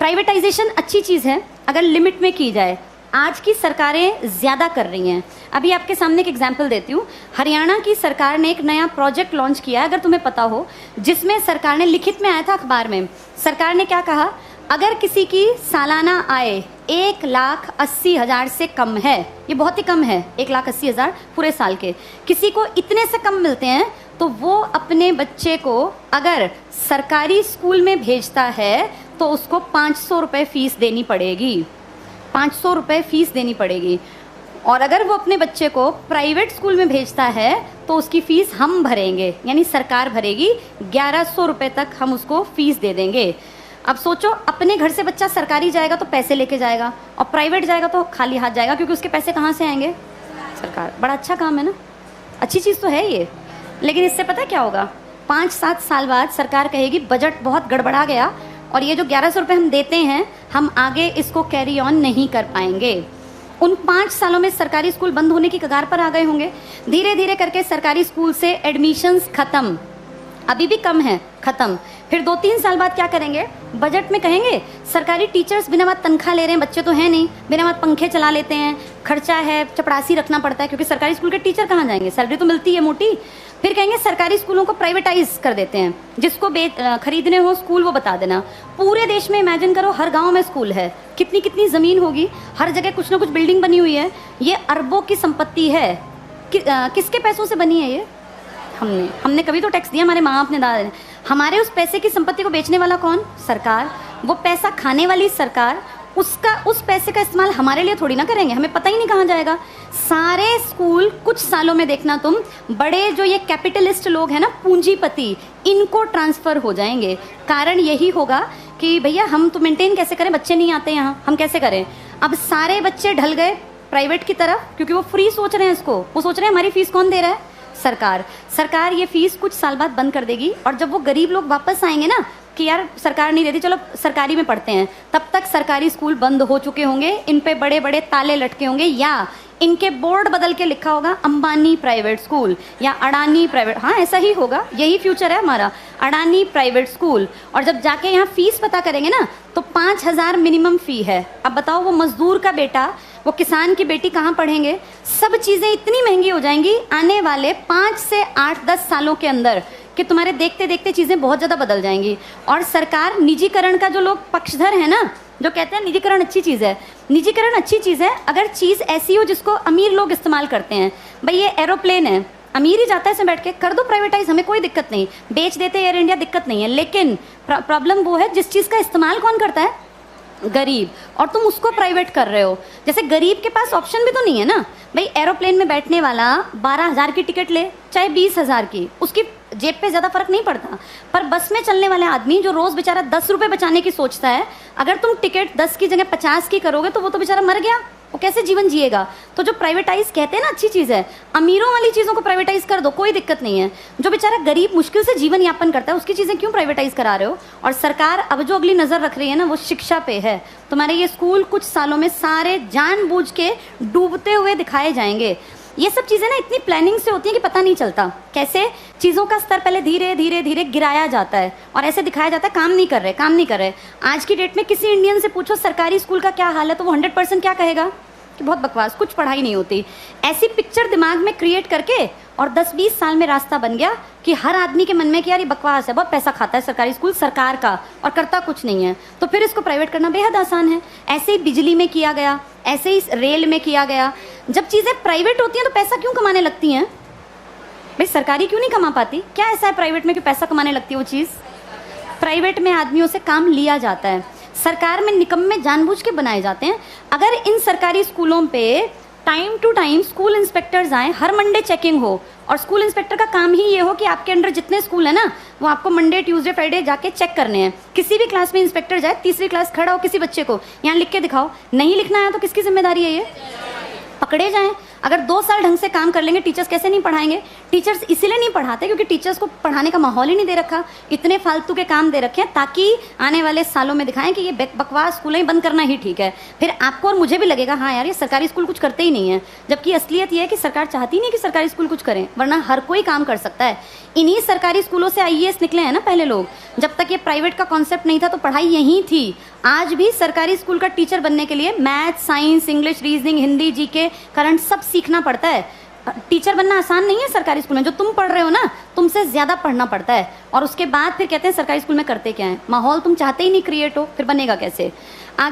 Privatisation अच्छी चीज़ है अगर लिमिट में की जाए। आज की सरकारें ज़्यादा कर रही हैं। अभी आपके सामने एक एग्जांपल देती हूँ। हरियाणा की सरकार ने एक नया प्रोजेक्ट लॉन्च किया है, अगर तुम्हें पता हो, जिसमें सरकार ने, लिखित में आया था अखबार में, सरकार ने क्या कहा, अगर किसी की सालाना आय 1,80,000 से कम है, ये बहुत ही कम है, 1,80,000 पूरे साल के, किसी को इतने से कम मिलते हैं तो वो अपने बच्चे को अगर सरकारी स्कूल में भेजता है तो उसको 500 रुपये फीस देनी पड़ेगी, 500 रुपये फीस देनी पड़ेगी। और अगर वो अपने बच्चे को प्राइवेट स्कूल में भेजता है तो उसकी फ़ीस हम भरेंगे, यानी सरकार भरेगी, 1100 रुपये तक हम उसको फ़ीस दे देंगे। अब सोचो, अपने घर से बच्चा सरकारी जाएगा तो पैसे लेके जाएगा और प्राइवेट जाएगा तो खाली हाथ जाएगा, क्योंकि उसके पैसे कहाँ से आएंगे? सरकार। बड़ा अच्छा काम है ना, अच्छी चीज़ तो है ये। लेकिन इससे पता क्या होगा, 5-7 साल बाद सरकार कहेगी बजट बहुत गड़बड़ा गया और ये जो 1100 रुपये हम देते हैं, हम आगे इसको कैरी ऑन नहीं कर पाएंगे। उन 5 सालों में सरकारी स्कूल बंद होने की कगार पर आ गए होंगे। धीरे धीरे करके सरकारी स्कूल से एडमिशन्स खत्म, अभी भी कम है, खत्म। फिर 2-3 साल बाद क्या करेंगे, बजट में कहेंगे सरकारी टीचर्स बिना बात तनख्वाह ले रहे हैं, बच्चे तो हैं नहीं, बिना बात पंखे चला लेते हैं, खर्चा है, चपरासी रखना पड़ता है, क्योंकि सरकारी स्कूल के टीचर कहाँ जाएंगे, सैलरी तो मिलती है मोटी। फिर कहेंगे सरकारी स्कूलों को प्राइवेटाइज कर देते हैं, जिसको खरीदने हो स्कूल वो बता देना। पूरे देश में इमेजिन करो, हर गांव में स्कूल है, कितनी कितनी ज़मीन होगी, हर जगह कुछ ना कुछ बिल्डिंग बनी हुई है, ये अरबों की संपत्ति है। किसके पैसों से बनी है ये? हमने कभी तो टैक्स दिया, हमारे माँ बाप ने, दादा ने। हमारे उस पैसे की संपत्ति को बेचने वाला कौन? सरकार। वो पैसा खाने वाली सरकार, उस पैसे का इस्तेमाल हमारे लिए थोड़ी ना करेंगे, हमें पता ही नहीं कहाँ जाएगा। सारे स्कूल कुछ सालों में देखना तुम, बड़े जो ये कैपिटलिस्ट लोग हैं ना, पूंजीपति, इनको ट्रांसफ़र हो जाएंगे। कारण यही होगा कि भैया हम तो मेंटेन कैसे करें, बच्चे नहीं आते यहाँ, हम कैसे करें। अब सारे बच्चे ढल गए प्राइवेट की तरफ, क्योंकि वो फ्री सोच रहे हैं इसको, वो सोच रहे हैं हमारी फीस कौन दे रहा है? सरकार ये फीस कुछ साल बाद बंद कर देगी। और जब वो गरीब लोग वापस आएंगे ना कि यार सरकार नहीं देती, चलो सरकारी में पढ़ते हैं, तब तक सरकारी स्कूल बंद हो चुके होंगे, इन पे बड़े बड़े ताले लटके होंगे, या इनके बोर्ड बदल के लिखा होगा अंबानी प्राइवेट स्कूल या अडानी प्राइवेट। हाँ, ऐसा ही होगा, यही फ्यूचर है हमारा, अडानी प्राइवेट स्कूल। और जब जाके यहाँ फीस पता करेंगे ना तो 5,000 मिनिमम फ़ी है। अब बताओ, वो मजदूर का बेटा, वो किसान की बेटी कहाँ पढ़ेंगे? सब चीज़ें इतनी महंगी हो जाएंगी आने वाले 5 से 8-10 सालों के अंदर कि तुम्हारे देखते देखते चीज़ें बहुत ज़्यादा बदल जाएंगी। और सरकार निजीकरण का, जो लोग पक्षधर है ना, जो कहते हैं निजीकरण अच्छी चीज़ है, निजीकरण अच्छी चीज़ है अगर चीज़ ऐसी हो जिसको अमीर लोग इस्तेमाल करते हैं। भाई ये एरोप्लेन है, अमीर ही जाता है इसमें बैठ के, कर दो प्राइवेटाइज, हमें कोई दिक्कत नहीं, बेच देते एयर इंडिया, दिक्कत नहीं है। लेकिन प्रॉब्लम वो है जिस चीज़ का इस्तेमाल कौन करता है? गरीब। और तुम उसको प्राइवेट कर रहे हो। जैसे गरीब के पास ऑप्शन भी तो नहीं है ना भाई, एरोप्लेन में बैठने वाला 12,000 की टिकट ले चाहे 20,000 की, उसकी जेब पे ज़्यादा फर्क नहीं पड़ता। पर बस में चलने वाले आदमी जो रोज़ बेचारा 10 रुपये बचाने की सोचता है, अगर तुम टिकट 10 की जगह 50 की करोगे तो वो तो बेचारा मर गया, वो कैसे जीवन जिएगा। तो जो प्राइवेटाइज कहते हैं ना अच्छी चीज़ है, अमीरों वाली चीज़ों को प्राइवेटाइज कर दो, कोई दिक्कत नहीं है। जो बेचारा गरीब मुश्किल से जीवन यापन करता है उसकी चीज़ें क्यों प्राइवेटाइज करा रहे हो? और सरकार अब जो अगली नज़र रख रही है ना, वो शिक्षा पे है। तुम्हारे ये स्कूल कुछ सालों में सारे जानबूझ के डूबते हुए दिखाए जाएंगे। ये सब चीज़ें ना इतनी प्लानिंग से होती हैं कि पता नहीं चलता कैसे चीज़ों का स्तर पहले धीरे धीरे धीरे गिराया जाता है और ऐसे दिखाया जाता है काम नहीं कर रहे, काम नहीं कर रहे। आज की डेट में किसी इंडियन से पूछो सरकारी स्कूल का क्या हाल है तो वो 100% क्या कहेगा कि बहुत बकवास, कुछ पढ़ाई नहीं होती। ऐसी पिक्चर दिमाग में क्रिएट करके और 10-20 साल में रास्ता बन गया कि हर आदमी के मन में कि यार ये बकवास है, बहुत पैसा खाता है सरकारी स्कूल सरकार का और करता कुछ नहीं है, तो फिर इसको प्राइवेट करना बेहद आसान है। ऐसे ही बिजली में किया गया, ऐसे ही रेल में किया गया। जब चीज़ें प्राइवेट होती हैं तो पैसा क्यों कमाने लगती हैं भाई? सरकारी क्यों नहीं कमा पाती? क्या ऐसा है प्राइवेट में कि पैसा कमाने लगती है वो चीज़? प्राइवेट में आदमियों से काम लिया जाता है, सरकार में निकम्मे जानबूझ के बनाए जाते हैं। अगर इन सरकारी स्कूलों पे time to time school inspectors आए, हर मंडे चेकिंग हो, और स्कूल इंस्पेक्टर का काम ही ये हो कि आपके अंडर जितने स्कूल है ना वो आपको मंडे ट्यूसडे फ्राइडे जाके चेक करने हैं। किसी भी क्लास में इंस्पेक्टर जाए, तीसरी क्लास खड़ा हो, किसी बच्चे को यहाँ लिख के दिखाओ, नहीं लिखना है तो किसकी जिम्मेदारी है? ये पकड़े जाएं। अगर 2 साल ढंग से काम कर लेंगे, टीचर्स कैसे नहीं पढ़ाएंगे? टीचर्स इसीलिए नहीं पढ़ाते क्योंकि टीचर्स को पढ़ाने का माहौल ही नहीं दे रखा। इतने फालतू के काम दे रखे हैं ताकि आने वाले सालों में दिखाएं कि ये बकवास स्कूल ही बंद करना ही ठीक है। फिर आपको और मुझे भी लगेगा हाँ यार ये सरकारी स्कूल कुछ करते ही नहीं है, जबकि असलियत ये है कि सरकार चाहती नहीं कि सरकारी स्कूल कुछ करें, वरना हर कोई काम कर सकता है। इन्हीं सरकारी स्कूलों से IAS निकले हैं ना पहले लोग। जब तक ये प्राइवेट का कॉन्सेप्ट नहीं था तो पढ़ाई यहीं थी। आज भी सरकारी स्कूल का टीचर बनने के लिए math, science, English, reasoning, Hindi, GK, current सब सीखना पड़ता है। टीचर बनना आसान नहीं है सरकारी स्कूल में। जो तुम पढ़ रहे हो ना, तुमसे ज़्यादा पढ़ना पड़ता है। और उसके बाद फिर कहते हैं सरकारी स्कूल में करते क्या है, माहौल तुम चाहते ही नहीं क्रिएट हो, फिर बनेगा कैसे। आगे